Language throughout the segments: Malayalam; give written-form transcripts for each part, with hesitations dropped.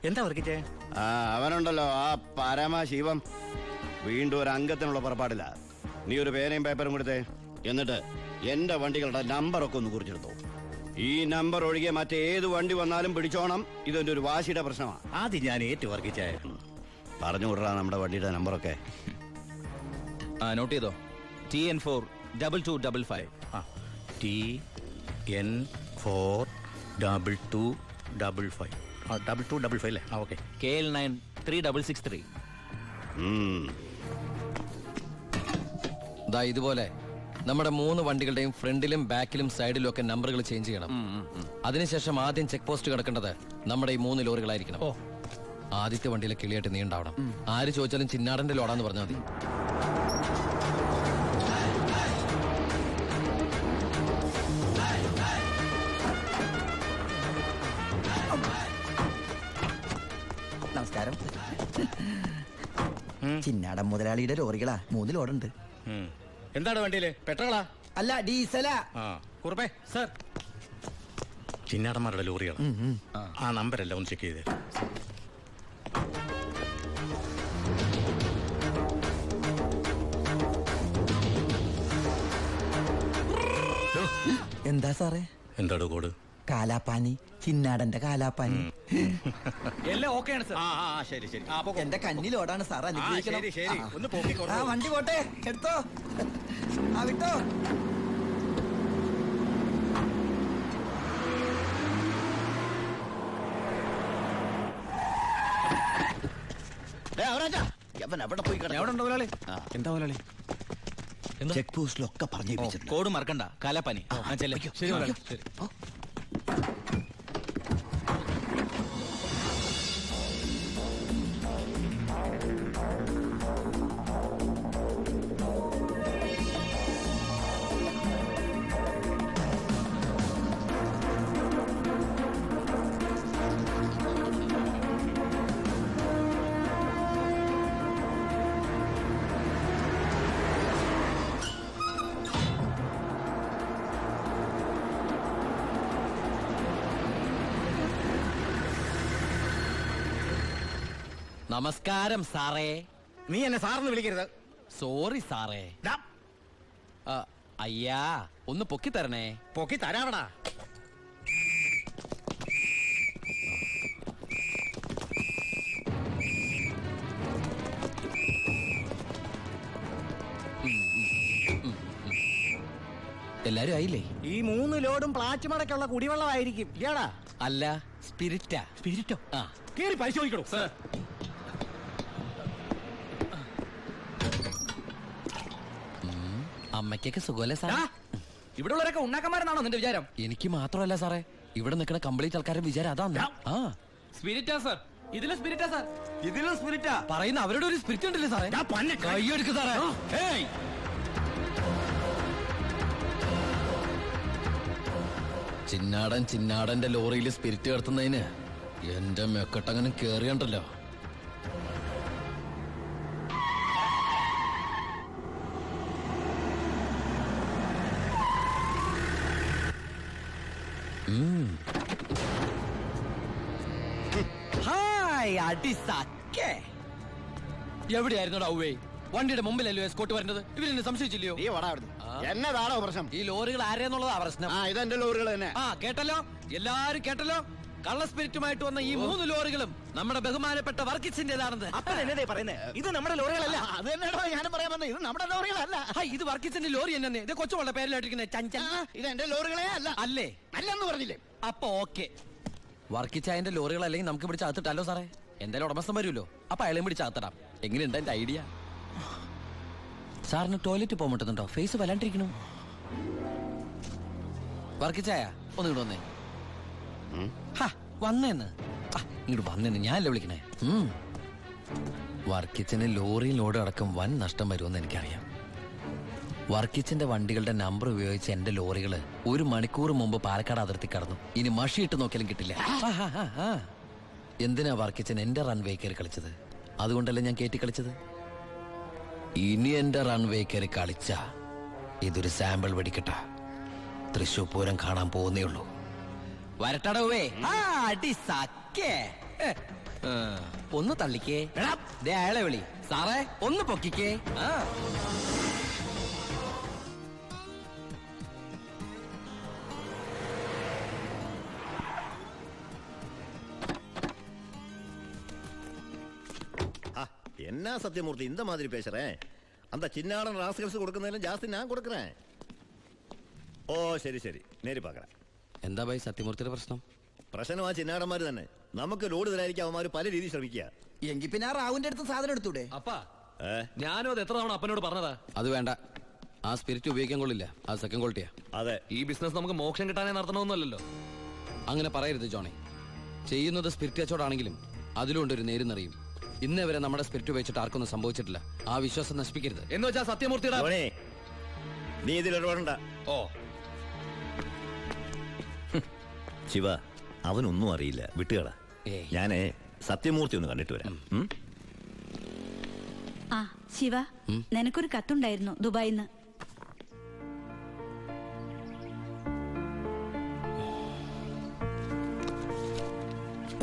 എന്താ വർക്കിച്ചേ? അവനുണ്ടല്ലോ ആ പരമശിവം വീണ്ടും ഒരു അംഗത്തിനുള്ള പുറപ്പാടില്ല. നീ ഒരു പേനയും പേപ്പറും കൊടുത്തേ. എന്നിട്ട് എന്റെ വണ്ടികളുടെ നമ്പറൊക്കെ ഒന്ന് കുറിച്ചെടുത്തോ. ഈ നമ്പർ ഒഴികെ മറ്റേത് വണ്ടി വന്നാലും പിടിച്ചോണം. ഇതെന്റെ ഒരു വാശിയുടെ പ്രശ്നമാണ്. ആദ്യം ഞാൻ ഏറ്റു വർക്കിച്ചേ. പറഞ്ഞു വിടറാ നമ്മുടെ വണ്ടിയുടെ നമ്പറൊക്കെ. നോട്ട് ചെയ്തോ. TN42255. TN42255. 2255 അല്ലേ? ഓക്കെ. KL9 3663. ഇതുപോലെ നമ്മുടെ 3 വണ്ടികളുടെയും ഫ്രണ്ടിലും ബാക്കിലും സൈഡിലും ഒക്കെ നമ്പറുകൾ ചേഞ്ച് ചെയ്യണം. അതിനുശേഷം ആദ്യം ചെക്ക് പോസ്റ്റ് കിടക്കേണ്ടത് നമ്മുടെ ഈ 3 ലോറികളായിരിക്കണം. ആദ്യത്തെ വണ്ടിയിലെ കിളിയായിട്ട് നീ ഉണ്ടാവണം. ആര് ചോദിച്ചാലും ചിന്നാടന്റെ ലോഡാന്ന് പറഞ്ഞാൽ മതി. നമസ്കാരം. ചിന്നാടൻ മുതലാളിയുടെ ലോറികളാ, 3 ലോഡുണ്ട്. എന്താണ് വണ്ടിയില്? പെട്രോളാ? അല്ല, ഡീസലാ. കുറുപ്പേ സർ, ചിന്നാടന്മാരുടെ ലോറിയാണ്. ആ നമ്പരല്ല ഒന്ന് ചെക്ക് ചെയ്തേ. എന്താ സാറേ? എന്താടോ കോഡ്? കാലാപ്പാനി, ചിന്നാടന്റെ കാലാപ്പാനി. എല്ലാം ഓക്കെയാണ് സർ. ശരി ശരി. എന്റെ കന്നിലോടാണ് സാർ, അനുഗ്രഹിക്കണം. ശരി, ഒന്ന് പോക്കിക്കോളൂ. വണ്ടി പോട്ടെ, എടുത്തോ. വിട്ടോ. ചെക്ക് പോസ്റ്റിലൊക്കെ പറഞ്ഞു. കോഡ് മറക്കണ്ട. കാലാപ്പാനി. ശരി. നമസ്കാരം സാറേ. നീ എന്നെ സാറെന്ന് വിളിക്കരുത്. സോറി സാറേ. അയ്യാ, ഒന്ന് പൊക്കി തരണേ. പൊക്കി തരാവടാ. എല്ലാരും ആയില്ലേ? ഈ 3 ലോഡും പ്ലാച്ചിമടക്കുള്ള കുടിവെള്ളമായിരിക്കും. ഏടാ? അല്ല, സ്പിരിറ്റാ. സ്പിരിറ്റോ? ആ, കേറി പരിശോധിക്കണോ സർ? അമ്മയ്ക്കൊക്കെ സുഖമല്ലേ സാർ? ഇവിടെ ഉള്ളവരൊക്കെ ഉണ്ണാക്കന്മാരെന്നാണോ നിന്റെ വിചാരം? എനിക്ക് മാത്രമല്ല സാറേ, ഇവിടെ നിൽക്കുന്ന കംപ്ലീറ്റ് ആൾക്കാരുടെ വിചാരം അതാണ്. സ്പിരിറ്റാ സർ. ഇതിലും സ്പിരിറ്റാ സർ. ഇതിലും സ്പിരിറ്റാ പറയുന്ന അവരുടെ ഒരു സ്പിരിറ്റ് ഉണ്ടല്ലേ സാറേ? കൈയെടുക്ക് സാറേ. ചിന്നാടന്റെ ലോറിയിൽ സ്പിരിറ്റ് കടത്തുന്നതിന് എന്റെ മെക്കട്ടങ്ങനെ കേറിയണ്ടല്ലോ. എവിടെയായിരുന്നു ഔവേ? വണ്ടിയുടെ മുമ്പിലല്ലോ എസ്കോട്ട് വരുന്നത്. ഇവരെന്നെ സംശയിച്ചില്ലയോ? എന്നതാണോ പ്രശ്നം? ഈ ലോറികൾ ആരെന്നുള്ളതാ പ്രശ്നം. ഇതെന്റെ ലോറികൾ തന്നെ. കേട്ടല്ലോ, എല്ലാരും കേട്ടല്ലോ. കള്ള സ്പിരിറ്റുമായിട്ട് വന്ന ഈ 3 ലോറികളും നമ്മുടെ ബഹുമാനപ്പെട്ട വർക്കിച്ചിന്റേതാണെന്ന്. ഇത് നമ്മുടെ ലോറികളല്ല. അത് തന്നെയാണോ ഞാനും പറയാൻ വന്നത്. ഇത് നമ്മുടെ ലോറികളല്ല. ഇത് വർക്കിച്ചിന്റെ ലോറി തന്നെ. ഇത് കൊച്ചുവളുടെ പേരിലായിട്ടിരിക്കുന്നത് ചഞ്ചൽ. ഇത് എന്റെ ലോറികളെ അല്ല. അല്ലേ? അല്ലെന്ന് പറഞ്ഞില്ലേ? അപ്പൊ ഓക്കെ. വർക്കിച്ചായന്റെ ലോറികൾ അല്ലെങ്കിൽ നമുക്ക് പിടിച്ച് അകത്തിട്ടല്ലോ സാറേ. എന്തായാലും ഉടമസ്ഥൻ വരുമല്ലോ, അപ്പൊ അയാളെയും പിടിച്ച് അകത്തിടാം. എങ്ങനെയുണ്ട് എന്റെ ഐഡിയ? സാറിന് ടോയ്ലറ്റ് പോകാൻ പറ്റുന്നുണ്ടോ? ഫേസ് വല്ലാണ്ടിരിക്കണു. വർക്കിച്ചായ ഒന്ന് ഇങ്ങോട്ട് വന്നേ. വന്നേന്ന് ഇങ്ങോട്ട് വന്നേന്ന് ഞാനല്ലേ വിളിക്കണേ. വർക്കിച്ചന് ലോറിയിൽ ലോഡ് അടക്കം വൻ നഷ്ടം വരുമെന്ന് എനിക്കറിയാം. വർക്കിച്ചിന്റെ വണ്ടികളുടെ നമ്പർ ഉപയോഗിച്ച് എന്റെ ലോറികള് 1 മണിക്കൂർ മുമ്പ് പാലക്കാട് അതിർത്തി കടന്നു. ഇനി മഷിയിട്ട് നോക്കിയാലും കിട്ടില്ല. എന്തിനാ വർക്കിച്ചൻ എന്റെ റൺവേ കയറി കളിച്ചത്? അതുകൊണ്ടല്ലേ ഞാൻ കയറ്റി കളിച്ചത്. ഇനി എന്റെ റൺവേ കയറി കളിച്ച ഇതൊരു സാമ്പിൾ വെടിക്കട്ട. തൃശൂർ പൂരം കാണാൻ പോകുന്നേ ഉള്ളൂ. വരട്ടടവേ. ഒന്ന് തള്ളിക്കേ. എടാ, ദേ അയാളെ വിളി. സാറേ ഒന്ന് പൊക്കിക്കേ. ആ என்ன சத்தியமூர்த்தி இந்த மாதிரி பேசுறேன்? அந்த சின்னாடன் ராஸ்கல்ஸ் கொடுക്കുന്നதிலும் ஜாஸ்தி நான் கொடுக்குறேன். ഓ ശരി ശരി നേരി പാക്കറ. എന്താ ഭായി സത്യമൂർത്തിയുടെ പ്രശ്നം? പ്രശ്നം ആ ചിന്നാടന്മാര് തന്നെ. നമുക്ക് ലോഡ് തരായിരിക്കും അവന്മാര് പല രീതിയിൽ ശ്രമിക്കുക. എങ്കിൽ പിന്നെ ആ റാവുന്റെ അടുത്ത് സാധനം എടുത്തൂടെ? അപ്പാ ഞാനും അത് എത്ര തവണ അപ്പനോട് പറഞ്ഞതാ. അത് വേണ്ട. ആ സ്പിരിറ്റ് ഉപയോഗിക്കാൻ കൊള്ളില്ല. അത് സെക്കൻഡ് ക്വാളിറ്റിയാ. അതെ, ഈ ബിസിനസ് നമുക്ക് മോക്ഷം കിട്ടാനേ നടത്തണമെന്നല്ലോ. അങ്ങനെ പറയരുത് ജോണി. ചെയ്യുന്നത് സ്പിരിറ്റ് കച്ചവടാണെങ്കിലും അതിലുണ്ട് ഒരു നേരുന്നറിയും. ഇന്നേ വരെ നമ്മുടെ സ്പിരിറ്റ് ഉപയോഗിച്ചിട്ട് ആർക്കൊന്നും സംഭവിച്ചിട്ടില്ല. ആ വിശ്വാസം നശിപ്പിക്കരുത്. എന്ന് വെച്ചാൽ സത്യമൂർത്തിയുടെ ധോണി, നീ ഇതിൽ ഇടപെടണ്ട. ഓ ശിവ, അവനൊന്നും അറിയില്ല, വിട്ടുകള. ഏയ്. ഞാനേ സത്യമൂർത്തി ഒന്ന് കണ്ടിട്ട് വരാം. ആ ശിവ, നിനക്കൊരു കത്തുണ്ടായിരുന്നു ദുബായിന്ന്.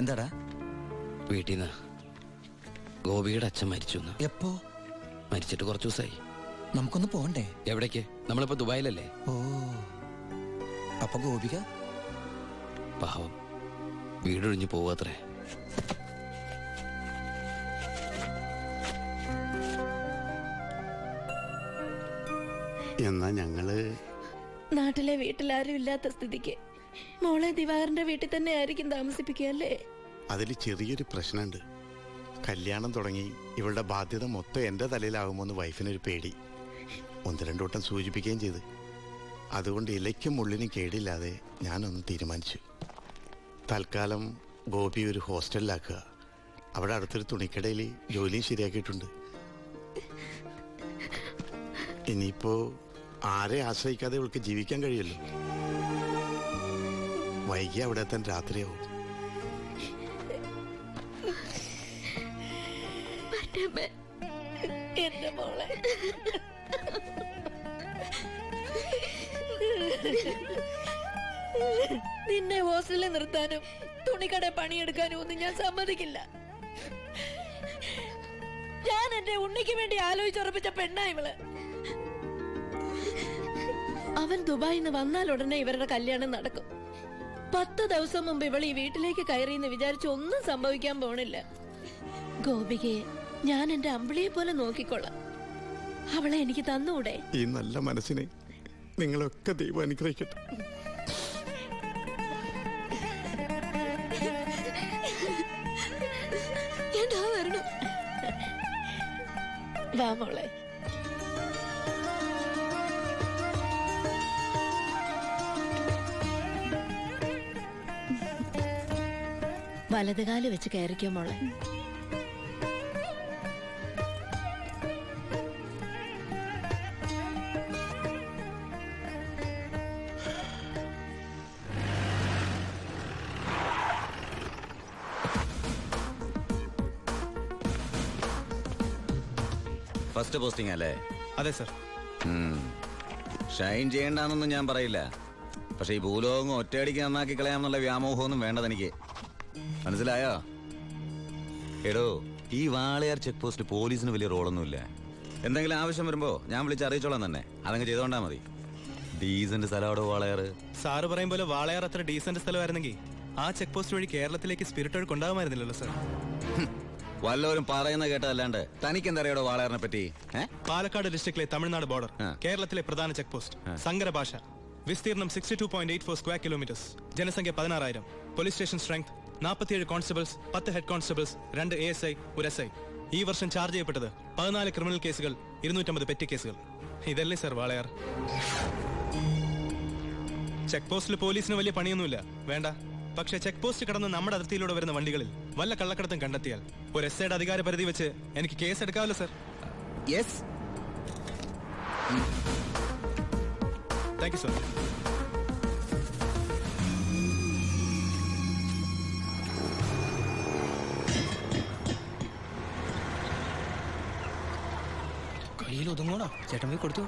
എന്താടാ? വീട്ടിൽ നിന്ന് ഗോപിയുടെ അച്ഛൻ മരിച്ചു. എപ്പോ? മരിച്ചിട്ട് കുറച്ചു ദിവസമായി. നമുക്കൊന്ന് പോണ്ടേ? എവിടേക്ക്? നമ്മളിപ്പോ ദുബായിലല്ലേ. ഓ, അപ്പൊ ഗോപിക പാവം വീടൊഴിഞ്ഞു പോവാത്രേ. എന്നാ ഞങ്ങള് നാട്ടിലെ വീട്ടിലാരും ഇല്ലാത്ത സ്ഥിതിക്ക് മോളെ ദിവാകരന്റെ വീട്ടിൽ തന്നെ ആയിരിക്കും താമസിപ്പിക്കുക അല്ലേ? അതിൽ ചെറിയൊരു പ്രശ്നമുണ്ട്. കല്യാണം തുടങ്ങി ഇവളുടെ ബാധ്യത മൊത്തം എൻ്റെ തലയിലാകുമോന്ന് വൈഫിനൊരു പേടി. 1-2 വട്ടം സൂചിപ്പിക്കുകയും ചെയ്ത്. അതുകൊണ്ട് ഇലയ്ക്കും മുള്ളിനും കേടില്ലാതെ ഞാനൊന്ന് തീരുമാനിച്ചു. തൽക്കാലം ഗോപി ഒരു ഹോസ്റ്റലിലാക്കുക. അവിടെ അടുത്തൊരു തുണിക്കടയിൽ ജോലിയും ശരിയാക്കിയിട്ടുണ്ട്. ഇനിയിപ്പോ ആരെ ആശ്രയിക്കാതെ ഇവൾക്ക് ജീവിക്കാൻ കഴിയല്ലോ. വൈകി അവിടെ എത്താൻ രാത്രിയാവും. എന്റെ മോളെ നിന്നെ ഹോസ്റ്റലിൽ നിർത്താനും തുണിക്കട പണിയെടുക്കാനും ഒന്നും ഞാൻ സമ്മതിക്കില്ല. ഞാൻ എന്റെ ഉണ്ണിക്ക് വേണ്ടി ആലോചിച്ചുറപ്പിച്ച പെണ്ണാ ഇവള്. അവൻ ദുബായിന്ന് വന്നാൽ ഉടനെ ഇവരുടെ കല്യാണം നടക്കും. 10 ദിവസം മുമ്പ് ഇവൾ ഈ വീട്ടിലേക്ക് കയറിയെന്ന് വിചാരിച്ച് ഒന്നും സംഭവിക്കാൻ പോണില്ല. ഗോപികയെ ഞാൻ എന്റെ അമ്പിളിയെ പോലെ നോക്കിക്കൊള്ളാം. അവളെ എനിക്ക് തന്നൂടെ? ഈ നല്ല മനസ്സിനെ നിങ്ങളൊക്കെ ദൈവം അനുഗ്രഹിക്കട്ടെ. എന്താ വരണം? വാ മോളെ. വലതുകാല് വെച്ച് കയറിക്കോ മോളെ. ഫസ്റ്റ് പോസ്റ്റിംഗ് അല്ലേ? അതെ സർ. ഷൈൻ ചെയ്യണ്ടെന്നൊന്നും ഞാൻ പറയില്ല. പക്ഷെ ഈ ഭൂലോകം ഒറ്റയടിക്ക് നന്നാക്കി കളയാമെന്നുള്ള വ്യാമോഹമൊന്നും വേണ്ട എനിക്ക്. മനസ്സിലായോ? എടോ, ഈ വാളയാർ ചെക്ക് പോസ്റ്റ് പോലീസിന് വലിയ റോളൊന്നുമില്ല. എന്തെങ്കിലും ആവശ്യം വരുമ്പോ ഞാൻ വിളിച്ച് അറിയിച്ചോളാം തന്നെ. അതങ്ങ് ചെയ്തോണ്ടാ മതി. ഡീസന്റ് സ്ഥലമാടോ വാളയാർ. സാറ് പറയും പോലെ വാളയാർ അത്ര ഡീസന്റ് സ്ഥലമായിരുന്നെങ്കിൽ ആ ചെക്ക് പോസ്റ്റ് വഴി കേരളത്തിലേക്ക് സ്പിരിറ്റ് ഒഴുക്ക് ഉണ്ടാകുമായിരുന്നില്ലല്ലോ സർ. വല്ലവരും പറയുന്ന കേട്ടതല്ലാണ്ട് തനിക്ക് എന്തറിയാടോ വാളയാറിനെ പറ്റി? പാലക്കാട് ഡിസ്ട്രിക്റ്റിലെ തമിഴ്നാട് ബോർഡർ, ആ. കേരളത്തിലെ പ്രധാന ചെക്ക് പോസ്റ്റ്, സങ്കര ഭാഷ, വിസ്തീർണം 62.84 സ്ക്വയർ കിലോമീറ്റേഴ്സ്, ജനസംഖ്യ 16,000, police station strength 47 constables, 10 head constables, 2 ASI, 1 SI. ഈ വർഷം ചാർജ് ചെയ്യപ്പെട്ടത് 14 ക്രിമിനൽ കേസുകൾ, 250 പെറ്റി കേസുകൾ. ഇതല്ലേ സർ വാളയാർ? ചെക്ക് പോസ്റ്റിൽ പോലീസിന് വലിയ പണിയൊന്നുമില്ല, വേണ്ട. പക്ഷെ ചെക്ക് പോസ്റ്റ് കടന്ന് നമ്മുടെ അതിർത്തിയിലൂടെ വരുന്ന വണ്ടികളിൽ വല്ല കള്ളക്കടത്തും കണ്ടെത്തിയാൽ ഒരു SIയുടെ അധികാര പരിധി വെച്ച് എനിക്ക് കേസ് എടുക്കാമല്ലോ sir. Yes. Thank you sir. കയ്യിൽ ഒതുങ്ങോണോ? ചേട്ടൻ പോയി കൊടുത്തു.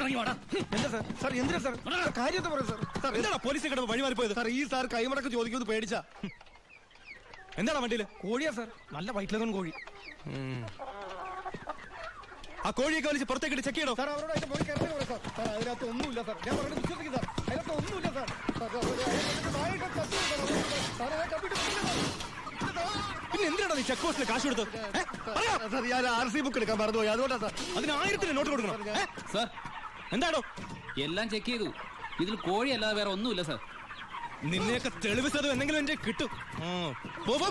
എന്താ സാർ സാർ എന്തിനാ സാർ കാര്യത്തെ പറയും സാർ സാർ എന്താണ് പോലീസിനെ കിടന്ന് വഴിമാറിപ്പോയത്? സാർ ഈ സാർ കൈമടക്ക് ചോദിക്കുമെന്ന് പേടിച്ചാ. എന്താണ് വണ്ടിയില്? കോഴിയാ സാർ, നല്ല വയറ്റിലതും കോഴി. ആ കോഴിയൊക്കെ വലിച്ച് പുറത്തേക്ക് ചെക്ക് ചെയ്യണോ? സാർ അവരോട് അതിന്റെ പോയി കിടന്നു സാർ. സാർ അതിനകത്ത് ഒന്നുമില്ല സാർ, ഞാൻ പറഞ്ഞത് വിശ്വസിക്കും സാർ. അതിനകത്ത് ഒന്നുമില്ല സാർ. പിന്നെ എന്തിനാണ് നീ ചെക്ക് പോസ്റ്റിൽ കാശ് കൊടുത്തത്? സാർ ഞാൻ RC ബുക്ക് എടുക്കാൻ മറന്നുപോയി, അതുകൊണ്ടാ സാർ. അതിന് 1000 നോട്ട് കൊടുക്കണം. സാർ എന്താണോ? എല്ലാം ചെക്ക് ചെയ്തു, ഇതിൽ കോഴി അല്ലാതെ വേറെ ഒന്നുമില്ല സാർ. നിന്നെയൊക്കെ തെളിവ് സത് എന്തെങ്കിലും എന്റെ കിട്ടും. പോ, പോ.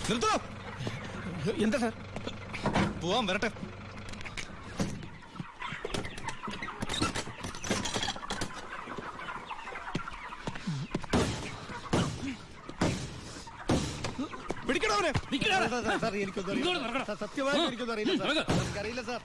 നിർത്തോ. എന്താ സാർ? പോവാൻ വരട്ടെ. പിടിക്കണോ അവനെ? സാർ എനിക്കൊന്നും അറിയില്ല. സത്യമായിട്ട് എനിക്കൊന്നും അറിയില്ല സാർ. എനിക്കറിയില്ല സാർ.